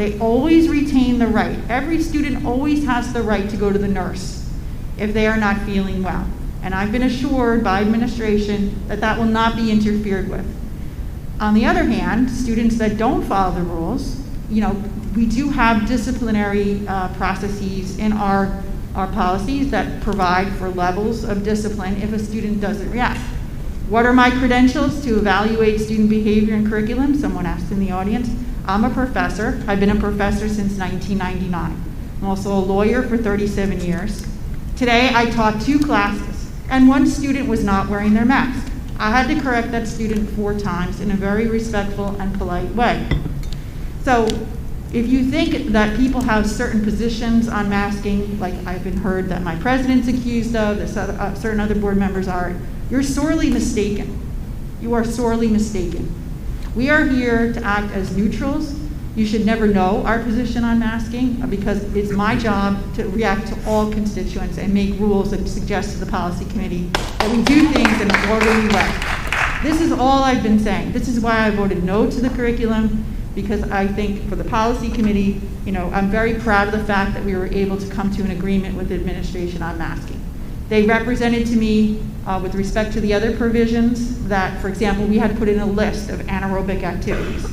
They always retain the right. Every student always has the right to go to the nurse if they are not feeling well. And I've been assured by administration that that will not be interfered with. On the other hand, students that don't follow the rules, we do have disciplinary processes in our policies that provide for levels of discipline if a student doesn't react. What are my credentials to evaluate student behavior and curriculum? Someone asked in the audience. I'm a professor. I've been a professor since 1999. I'm also a lawyer for 37 years. Today I taught 2 classes, and one student was not wearing their mask. I had to correct that student 4 times in a very respectful and polite way. So if you think that people have certain positions on masking, like I've been heard that my president's accused of, that certain other board members are, you're sorely mistaken. You are sorely mistaken. We are here to act as neutrals. You should never know our position on masking because it's my job to react to all constituents and make rules and suggest to the policy committee that we do things in an orderly way. This is all I've been saying. This is why I voted no to the curriculum, because I think for the policy committee, I'm very proud of the fact that we were able to come to an agreement with the administration on masking. They represented to me, with respect to the other provisions, that, for example, we had put in a list of anaerobic activities.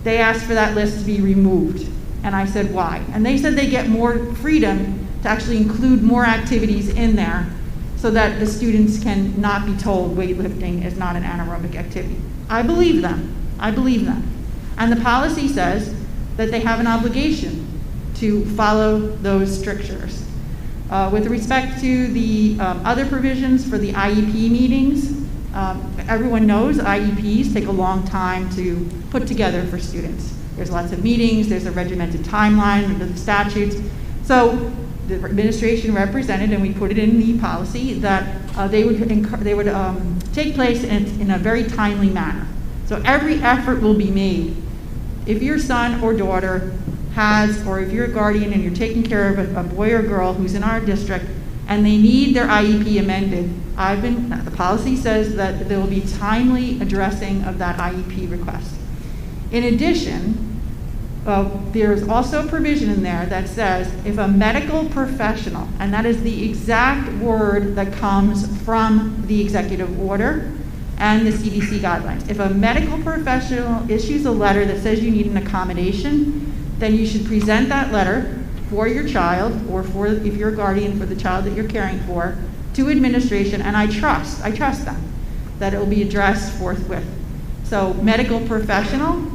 They asked for that list to be removed, and I said, why? And they said they get more freedom to actually include more activities in there so that the students can not be told weightlifting is not an anaerobic activity. I believe them. I believe them. And the policy says that they have an obligation to follow those strictures. With respect to the other provisions for the IEP meetings, everyone knows IEPs take a long time to put together for students. There's lots of meetings, there's a regimented timeline under the statutes. So the administration represented, and we put it in the policy, that they would take place in a very timely manner. So every effort will be made. If your son or daughter has, or if you're a guardian and you're taking care of a boy or girl who's in our district and they need their IEP amended, the policy says that there will be timely addressing of that IEP request. In addition, there's also a provision in there that says if a medical professional, and that is the exact word that comes from the executive order and the CDC guidelines, if a medical professional issues a letter that says you need an accommodation, then you should present that letter for your child, or for, if you're a guardian, for the child that you're caring for, to administration, and I trust them, that it will be addressed forthwith. So medical professional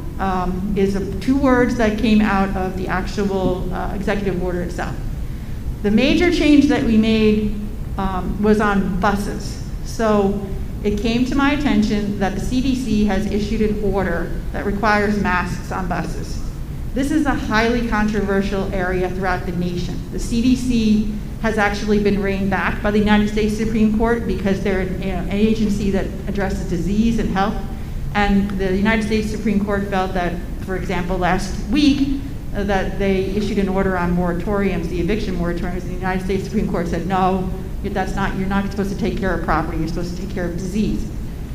is 2 words that came out of the actual executive order itself. The major change that we made was on buses. So it came to my attention that the CDC has issued an order that requires masks on buses. This is a highly controversial area throughout the nation. The CDC has actually been reined back by the United States Supreme Court because they're an agency that addresses disease and health. And the United States Supreme Court felt that, for example, last week, that they issued an order on moratoriums, the eviction moratoriums, and the United States Supreme Court said, no, you're not supposed to take care of property, you're supposed to take care of disease.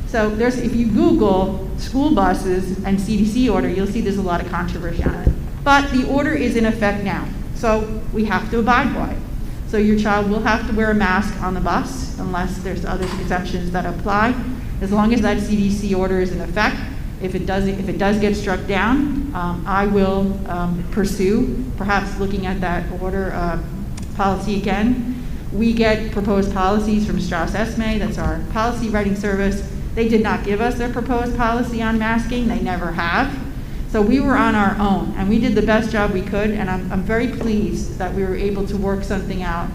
So if you Google school buses and CDC order, you'll see there's a lot of controversy on it. But the order is in effect now, so we have to abide by it. So your child will have to wear a mask on the bus unless there's other exceptions that apply. As long as that CDC order is in effect, if it does get struck down, I will pursue perhaps looking at that order policy again. We get proposed policies from Strauss-Esme, that's our policy writing service. They did not give us their proposed policy on masking, they never have. So we were on our own, and we did the best job we could, and I'm very pleased that we were able to work something out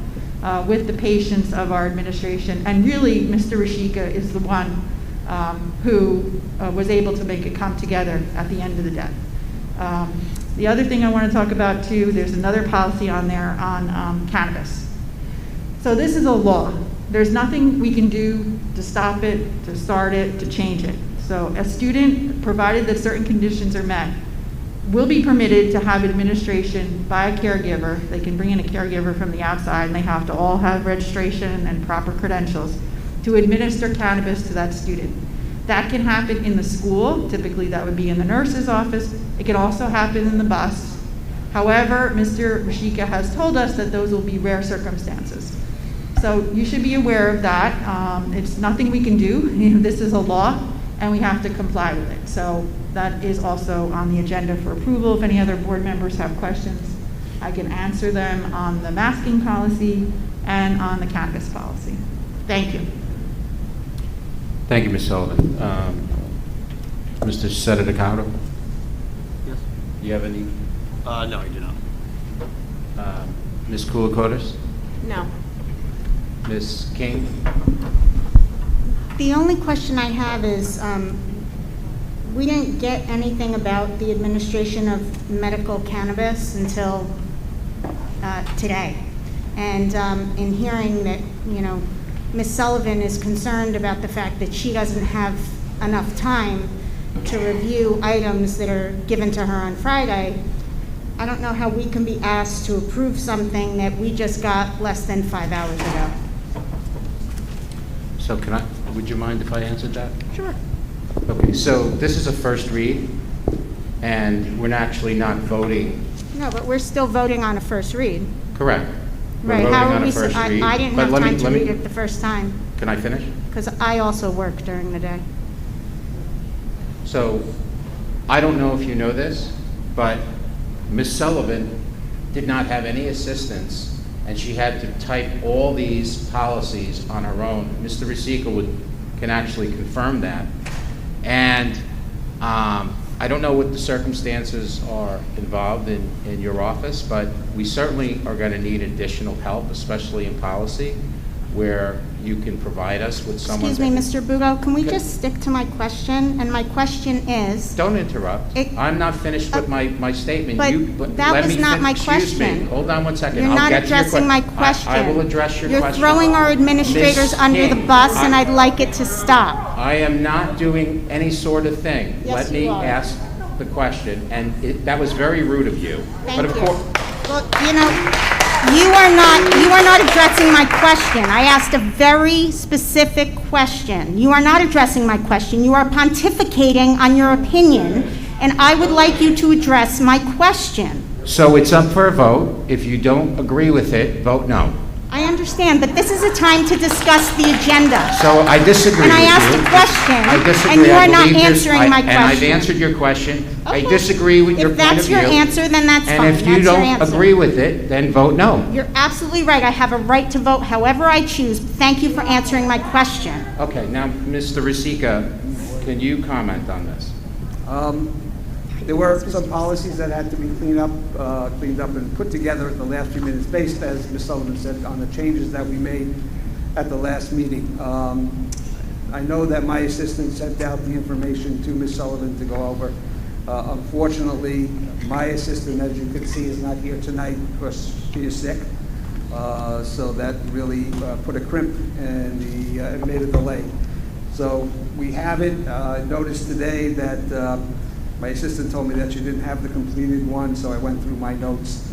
with the patience of our administration. And really, Mr. Rashika is the one who was able to make it come together at the end of the day. The other thing I want to talk about too, there's another policy on there on cannabis. So this is a law. There's nothing we can do to stop it, to start it, to change it. So a student, provided that certain conditions are met, will be permitted to have administration by a caregiver. They can bring in a caregiver from the outside, and they have to all have registration and proper credentials to administer cannabis to that student. That can happen in the school. Typically that would be in the nurse's office. It can also happen in the bus. However, Mr. Rashika has told us that those will be rare circumstances. So you should be aware of that. It's nothing we can do. This is a law, and we have to comply with it. So that is also on the agenda for approval. If any other board members have questions, I can answer them on the masking policy and on the cannabis policy. Thank you. Thank you, Ms. Sullivan. Mr. Sededicato? Yes. Do you have any? No, I do not. Ms. Koulikotis? No. Ms. King? The only question I have is, we didn't get anything about the administration of medical cannabis until today. And in hearing that, Ms. Sullivan is concerned about the fact that she doesn't have enough time to review items that are given to her on Friday, I don't know how we can be asked to approve something that we just got less than 5 hours ago. So would you mind if I answered that? Sure. Okay, so this is a first read, and we're actually not voting. No, but we're still voting on a first read. Correct. We're Right, voting how are on a we, first read, I didn't but have let me- time to let me- read it the first time, Can I finish? because I also work during the day. So, I don't know if you know this, but Ms. Sullivan did not have any assistance, and she had to type all these policies on her own. Mr. Rasica can actually confirm that. And I don't know what the circumstances are involved in your office, but we certainly are going to need additional help, especially in policy, where you can provide us with someone. Excuse me, Mr. Bugo, can we Okay. just stick to my question? And my question is, Don't interrupt. I'm not finished with my statement. but that let was me not my Excuse me. question. Hold on one second. you're I'll not get to your addressing my question. I will address your question. You're throwing our administrators Ms. under the King, bus, and I'd like it to stop. I am not doing any sort of thing. Yes, Let me you are. ask the question, and that was very rude of you. Thank But of you. course, Look, you are not addressing my question. I asked a very specific question. You are not addressing my question. You are pontificating on your opinion, and I would like you to address my question. so it's up for a vote. If you don't agree with it, vote no. I understand, but this is a time to discuss the agenda. So I disagree with And I you. asked a question, I disagree. and you I are not believe there's- answering my And I've question. answered your question. I Okay. disagree with your If point of that's view. your answer, then that's fine. And if you That's your don't answer. agree with it, then vote no. You're absolutely right. I have a right to vote however I choose. Thank you for answering my question. Okay, now, Mr. Rasica, can you comment on this? There were some policies that had to be cleaned up and put together at the last few minutes, based, as Ms. Sullivan said, on the changes that we made at the last meeting. I know that my assistant sent out the information to Ms. Sullivan to go over. Unfortunately, my assistant, as you can see, is not here tonight because she is sick. So that really put a crimp and it made a delay. So we have it. I noticed today that my assistant told me that she didn't have the completed one, so I went through my notes,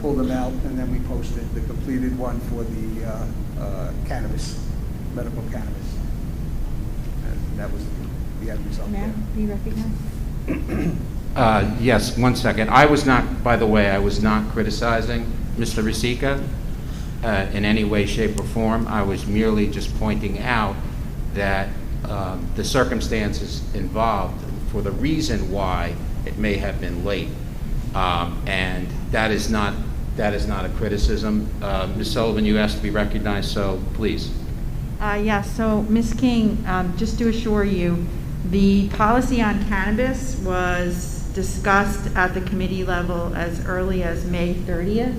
pulled them out, and then we posted the completed one for the cannabis, medical cannabis. And that was the end result there. Ma'am, do you recognize? Yes, one second. I was not, by the way, I was not criticizing Mr. Rasica in any way, shape, or form. I was merely just pointing out that the circumstances involved for the reason why it may have been late. And that is not a criticism. Ms. Sullivan, you asked to be recognized, so please. Yes, so Ms. King, just to assure you, the policy on cannabis was discussed at the committee level as early as May 30th.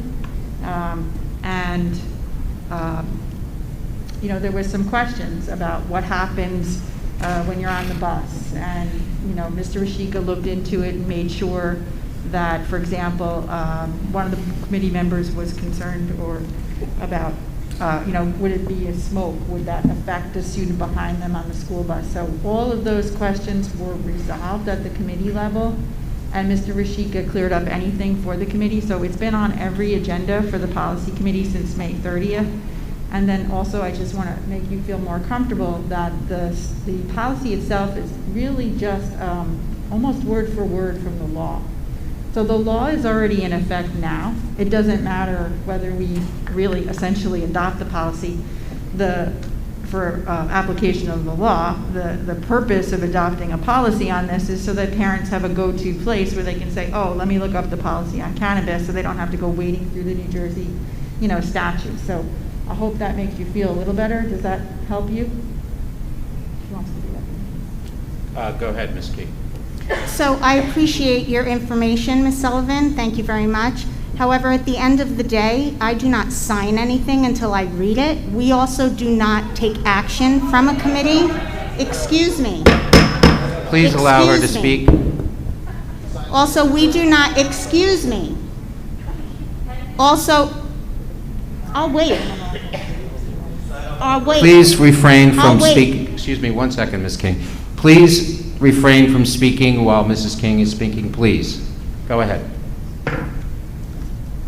There were some questions about what happens when you're on the bus. And, Mr. Rashika looked into it and made sure that, for example, one of the committee members was concerned about would it be a smoke? Would that affect a student behind them on the school bus? So all of those questions were resolved at the committee level, and Mr. Rashika cleared up anything for the committee. So it's been on every agenda for the policy committee since May 30th. And then also, I just want to make you feel more comfortable that the policy itself is really just almost word for word from the law. So the law is already in effect now. It doesn't matter whether we really essentially adopt the policy. For application of the law, the purpose of adopting a policy on this is so that parents have a go-to place where they can say, oh, let me look up the policy on cannabis, so they don't have to go wading through the New Jersey, statute. So I hope that makes you feel a little better. Does that help you? Who wants to do that? Go ahead, Ms. Key. So I appreciate your information, Ms. Sullivan. Thank you very much. However, at the end of the day, I do not sign anything until I read it. We also do not take action from a committee. Excuse me. Please allow her to Excuse me. speak. Also, we do not, excuse me. Also, I'll wait. I'll wait. Please refrain I'll from wait. speaking. Excuse me, 1 second, Ms. King. Please refrain from speaking while Mrs. King is speaking, please. Go ahead.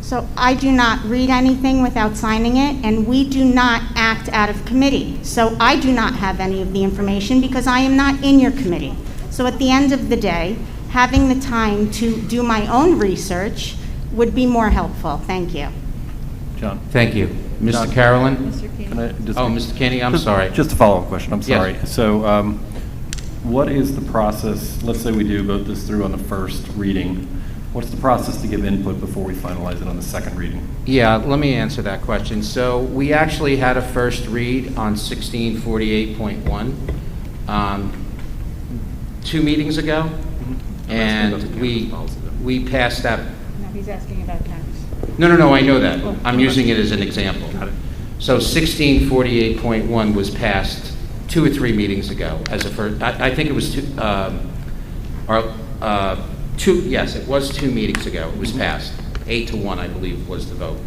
So I do not read anything without signing it, and we do not act out of committee. So I do not have any of the information because I am not in your committee. So at the end of the day, having the time to do my own research would be more helpful. Thank you. John? Thank you. Mr. John. Carolyn? Mr. King. Can I just- Oh, Mr. Kenny, I'm sorry. Just a follow-up question, I'm Yes. sorry. So what is the process, let's say we do vote this through on the first reading, what's the process to give input before we finalize it on the second reading? Yeah, let me answer that question. So we actually had a first read on 1648.1 2 meetings ago, and we passed that. No, he's asking about cannabis. No, I know that. I'm using it as an example. Got it. So 1648.1 was passed 2 or 3 meetings ago as a first, I think it was yes, it was 2 meetings ago. It was passed. 8-1, I believe, was the vote.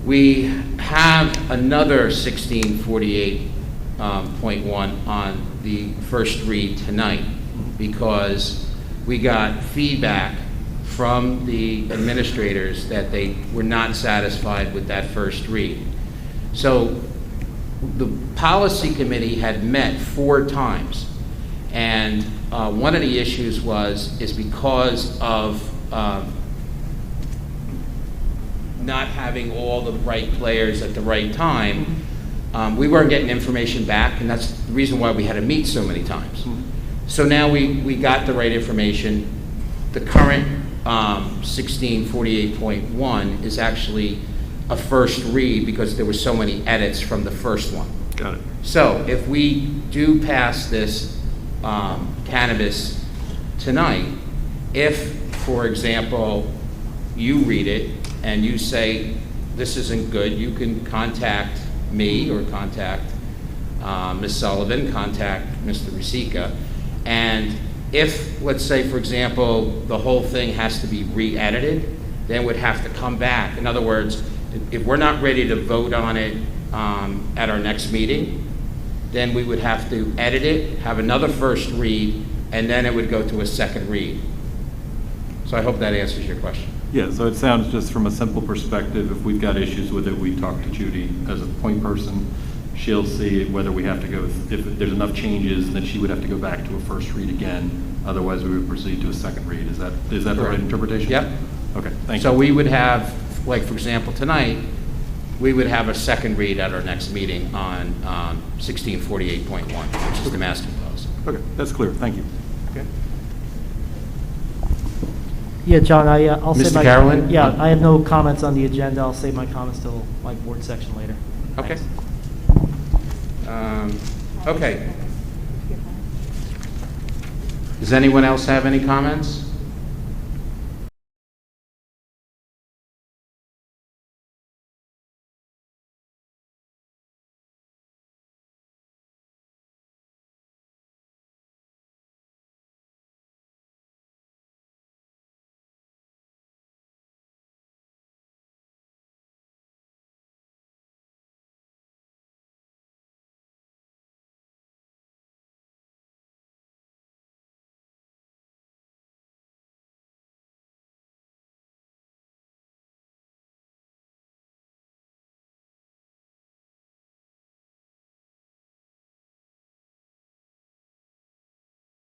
We have another 1648.1 on the first read tonight because we got feedback from the administrators that they were not satisfied with that first read. So the policy committee had met 4 times, and one of the issues is because of not having all the right players at the right time, we weren't getting information back, and that's the reason why we had to meet so many times. So now we got the right information. The current 1648.1 is actually a first read because there were so many edits from the first one. Got it. So if we do pass this cannabis tonight, if, for example, you read it and you say, this isn't good, you can contact me or contact Ms. Sullivan, contact Mr. Risica, and if, let's say, for example, the whole thing has to be re-edited, then it would have to come back. In other words, if we're not ready to vote on it at our next meeting, then we would have to edit it, have another first read, and then it would go to a second read. So I hope that answers your question. Yeah, so it sounds just from a simple perspective, if we've got issues with it, we talk to Judy as a point person. She'll see whether we have to go, if there's enough changes, then she would have to go back to a first read again. Otherwise, we would proceed to a second read. Is that the right Correct. interpretation? Yep. Okay, thank you. So we would have, like, for example, tonight, we would have a second read at our next meeting on 1648.1, which is the master policy. Okay, that's clear. Thank you. Okay. Yeah, John, I'll Mr. save my... Carolyn? Yeah, I have no comments on the agenda. I'll save my comments till my board section later. Okay. Thanks. Okay. Does anyone else have any comments?